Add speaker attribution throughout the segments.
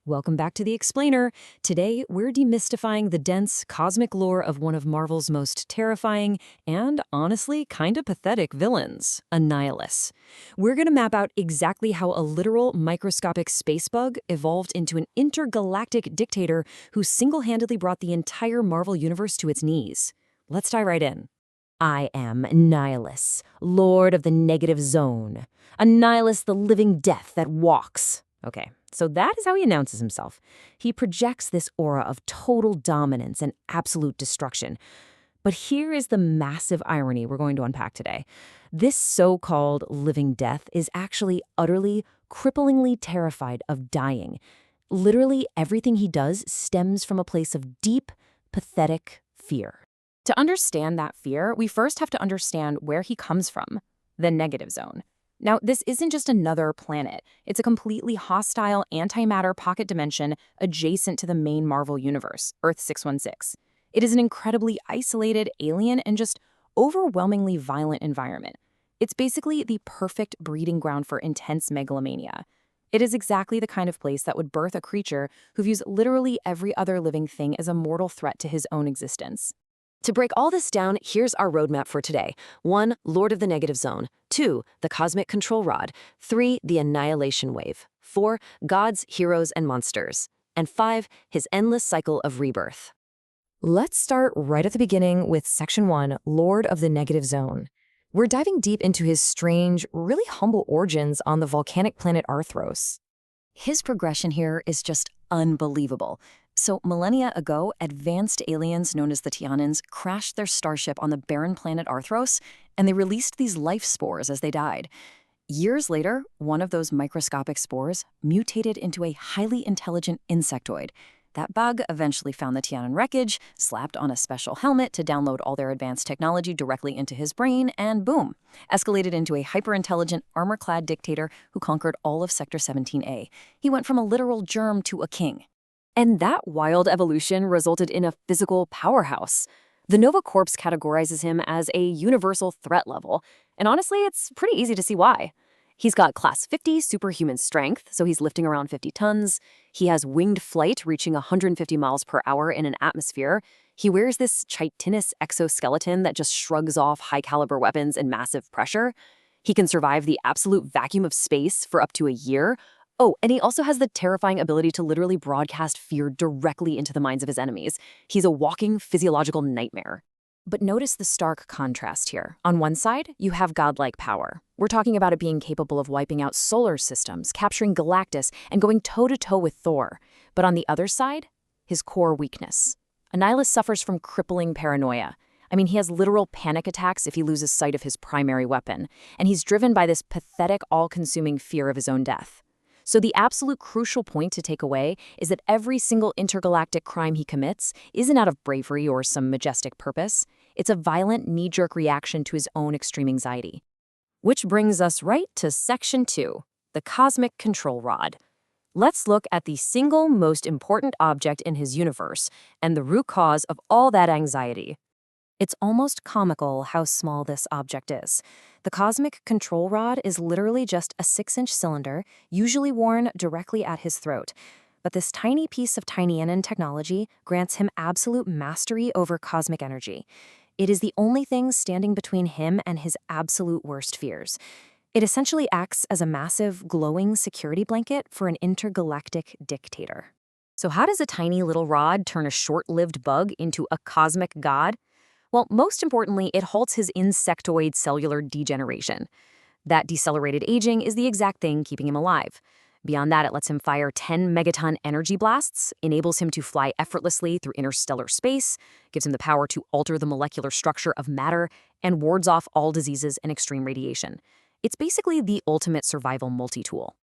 Speaker 1: Welcome back to The Explainer. Today, we're demystifying the dense cosmic lore of one of Marvel's most terrifying and, honestly, kinda pathetic villains, Annihilus. We're gonna map out exactly how a literal microscopic space bug evolved into an intergalactic dictator who single-handedly brought the entire Marvel universe to its knees. Let's dive right in. I am Annihilus, Lord of the Negative Zone. Annihilus, the living death that walks. Okay, so that is how he announces himself. He projects this aura of total dominance and absolute destruction. But here is the massive irony we're going to unpack today. This so-called living death is actually utterly, cripplingly terrified of dying. Literally everything he does stems from a place of deep, pathetic fear. To understand that fear, we first have to understand where he comes from, the negative zone. Now, this isn't just another planet. It's a completely hostile antimatter pocket dimension adjacent to the main Marvel universe, Earth 616. It is an incredibly isolated, alien, and just overwhelmingly violent environment. It's basically the perfect breeding ground for intense megalomania. It is exactly the kind of place that would birth a creature who views literally every other living thing as a mortal threat to his own existence.
Speaker 2: To break all this down, here's our roadmap for today. 1. Lord of the Negative Zone. 2. The Cosmic Control Rod. 3. The Annihilation Wave. 4. Gods, Heroes, and Monsters. And 5. His endless cycle of rebirth.
Speaker 1: Let's start right at the beginning with Section 1, Lord of the Negative Zone. We're diving deep into his strange, really humble origins on the volcanic planet Arthros. His progression here is just unbelievable. So millennia ago, advanced aliens known as the Tianins crashed their starship on the barren planet Arthros, and they released these life spores as they died. Years later, one of those microscopic spores mutated into a highly intelligent insectoid. That bug eventually found the Tianin wreckage, slapped on a special helmet to download all their advanced technology directly into his brain, and boom, escalated into a hyper-intelligent, armor-clad dictator who conquered all of Sector 17A. He went from a literal germ to a king. And that wild evolution resulted in a physical powerhouse. The Nova Corps categorizes him as a universal threat level, and honestly, it's pretty easy to see why. He's got Class 50 superhuman strength, so he's lifting around 50 tons. He has winged flight reaching 150 miles per hour in an atmosphere. He wears this chitinous exoskeleton that just shrugs off high-caliber weapons and massive pressure. He can survive the absolute vacuum of space for up to a year. Oh, and he also has the terrifying ability to literally broadcast fear directly into the minds of his enemies. He's a walking physiological nightmare. But notice the stark contrast here. On one side, you have godlike power. We're talking about it being capable of wiping out solar systems, capturing Galactus, and going toe-to-toe with Thor. But on the other side, his core weakness. Annihilus suffers from crippling paranoia. I mean, he has literal panic attacks if he loses sight of his primary weapon. And he's driven by this pathetic, all-consuming fear of his own death. So the absolute crucial point to take away is that every single intergalactic crime he commits isn't out of bravery or some majestic purpose. It's a violent, knee-jerk reaction to his own extreme anxiety. Which brings us right to Section 2, the Cosmic Control Rod. Let's look at the single most important object in his universe and the root cause of all that anxiety. It's almost comical how small this object is. The Cosmic Control Rod is literally just a 6-inch cylinder, usually worn directly at his throat. But this tiny piece of Tianianin technology grants him absolute mastery over cosmic energy. It is the only thing standing between him and his absolute worst fears. It essentially acts as a massive, glowing security blanket for an intergalactic dictator. So how does a tiny little rod turn a short-lived bug into a cosmic god? Well, most importantly, it halts his insectoid cellular degeneration. That decelerated aging is the exact thing keeping him alive. Beyond that, it lets him fire 10 megaton energy blasts, enables him to fly effortlessly through interstellar space, gives him the power to alter the molecular structure of matter, and wards off all diseases and extreme radiation. It's basically the ultimate survival multi-tool.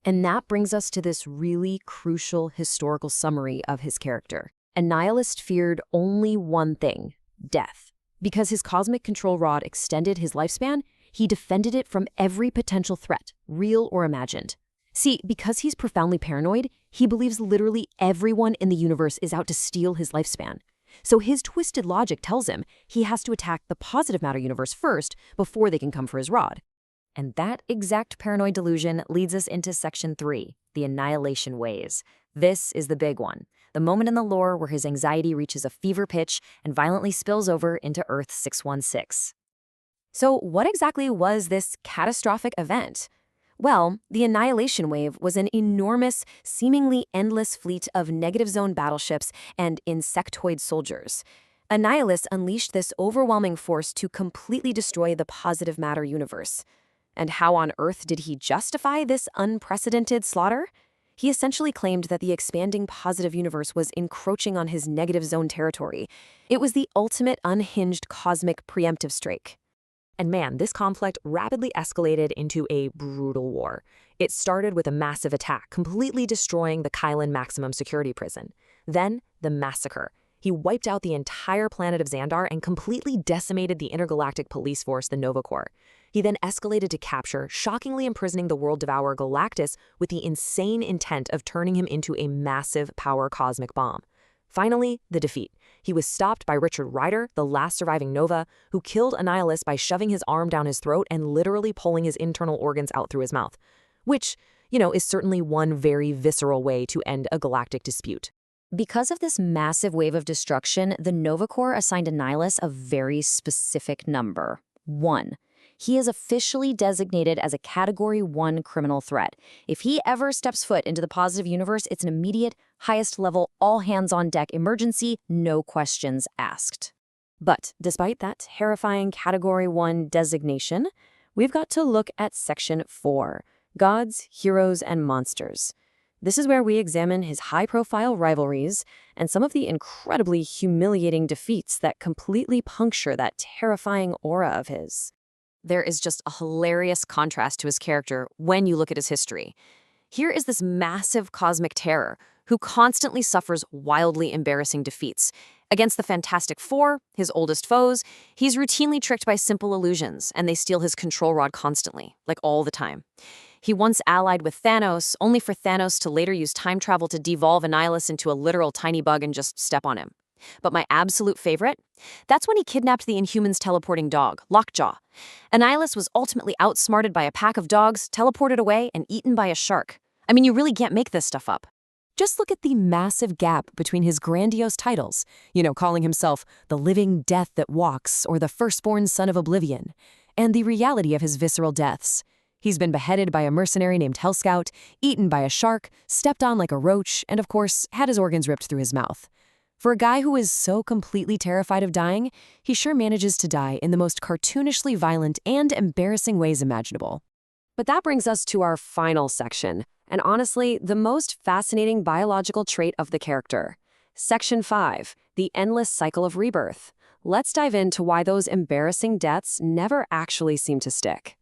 Speaker 1: And that brings us to this really crucial historical summary of his character. Annihilus feared only one thing: death. Because his cosmic control rod extended his lifespan, he defended it from every potential threat, real or imagined. See, because he's profoundly paranoid, he believes literally everyone in the universe is out to steal his lifespan. So his twisted logic tells him he has to attack the positive matter universe first before they can come for his rod. And that exact paranoid delusion leads us into Section 3, the Annihilation Ways. This is the big one, the moment in the lore where his anxiety reaches a fever pitch and violently spills over into Earth 616. So what exactly was this catastrophic event? Well, the Annihilation Wave was an enormous, seemingly endless fleet of negative zone battleships and insectoid soldiers. Annihilus unleashed this overwhelming force to completely destroy the positive matter universe. And how on earth did he justify this unprecedented slaughter? He essentially claimed that the expanding positive universe was encroaching on his negative zone territory. It was the ultimate unhinged cosmic preemptive strike. And man, this conflict rapidly escalated into a brutal war. It started with a massive attack, completely destroying the Kylan maximum security prison. Then, the massacre. He wiped out the entire planet of Xandar and completely decimated the intergalactic police force, the Nova Corps. He then escalated to capture, shockingly imprisoning the world devourer Galactus with the insane intent of turning him into a massive power cosmic bomb. Finally, the defeat. He was stopped by Richard Ryder, the last surviving Nova, who killed Annihilus by shoving his arm down his throat and literally pulling his internal organs out through his mouth. Which, is certainly one very visceral way to end a galactic dispute. Because of this massive wave of destruction, the Nova Corps assigned Annihilus a very specific number, 1. He is officially designated as a Category 1 criminal threat. If he ever steps foot into the positive universe, it's an immediate, highest-level, all-hands-on-deck emergency, no questions asked. But despite that terrifying Category 1 designation, we've got to look at Section 4, Gods, Heroes, and Monsters. This is where we examine his high-profile rivalries and some of the incredibly humiliating defeats that completely puncture that terrifying aura of his. There is just a hilarious contrast to his character when you look at his history. Here is this massive cosmic terror who constantly suffers wildly embarrassing defeats. Against the Fantastic Four, his oldest foes, he's routinely tricked by simple illusions, and they steal his control rod constantly, like all the time. He once allied with Thanos, only for Thanos to later use time travel to devolve Annihilus into a literal tiny bug and just step on him. But my absolute favorite? That's when he kidnapped the Inhumans' teleporting dog, Lockjaw. Annihilus was ultimately outsmarted by a pack of dogs, teleported away, and eaten by a shark. I mean, you really can't make this stuff up. Just look at the massive gap between his grandiose titles, calling himself the living death that walks or the firstborn son of oblivion, and the reality of his visceral deaths. He's been beheaded by a mercenary named Hellscout, eaten by a shark, stepped on like a roach, and of course, had his organs ripped through his mouth. For a guy who is so completely terrified of dying, he sure manages to die in the most cartoonishly violent and embarrassing ways imaginable. But that brings us to our final section, and honestly, the most fascinating biological trait of the character. Section 5, the endless cycle of rebirth. Let's dive into why those embarrassing deaths never actually seem to stick.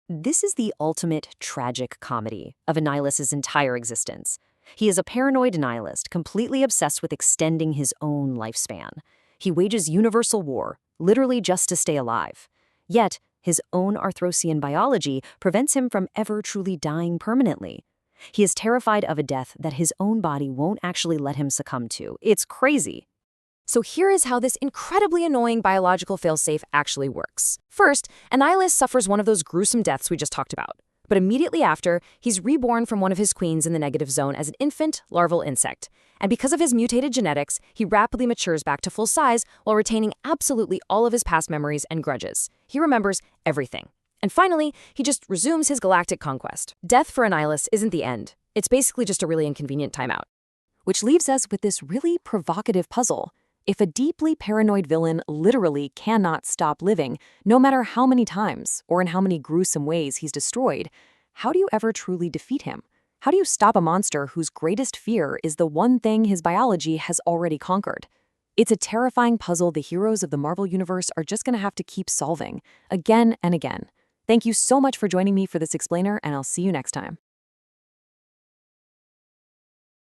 Speaker 1: This is the ultimate tragic comedy of Annihilus's entire existence. He is a paranoid nihilist, completely obsessed with extending his own lifespan. He wages universal war, literally just to stay alive. Yet, his own Arthrosian biology prevents him from ever truly dying permanently. He is terrified of a death that his own body won't actually let him succumb to. It's crazy. So here is how this incredibly annoying biological failsafe actually works. First, Annihilus suffers one of those gruesome deaths we just talked about. But immediately after, he's reborn from one of his queens in the negative zone as an infant, larval insect. And because of his mutated genetics, he rapidly matures back to full size while retaining absolutely all of his past memories and grudges. He remembers everything. And finally, he just resumes his galactic conquest. Death for Annihilus isn't the end. It's basically just a really inconvenient timeout. Which leaves us with this really provocative puzzle. If a deeply paranoid villain literally cannot stop living, no matter how many times or in how many gruesome ways he's destroyed, how do you ever truly defeat him? How do you stop a monster whose greatest fear is the one thing his biology has already conquered? It's a terrifying puzzle the heroes of the Marvel Universe are just going to have to keep solving, again and again. Thank you so much for joining me for this explainer, and I'll see you next time.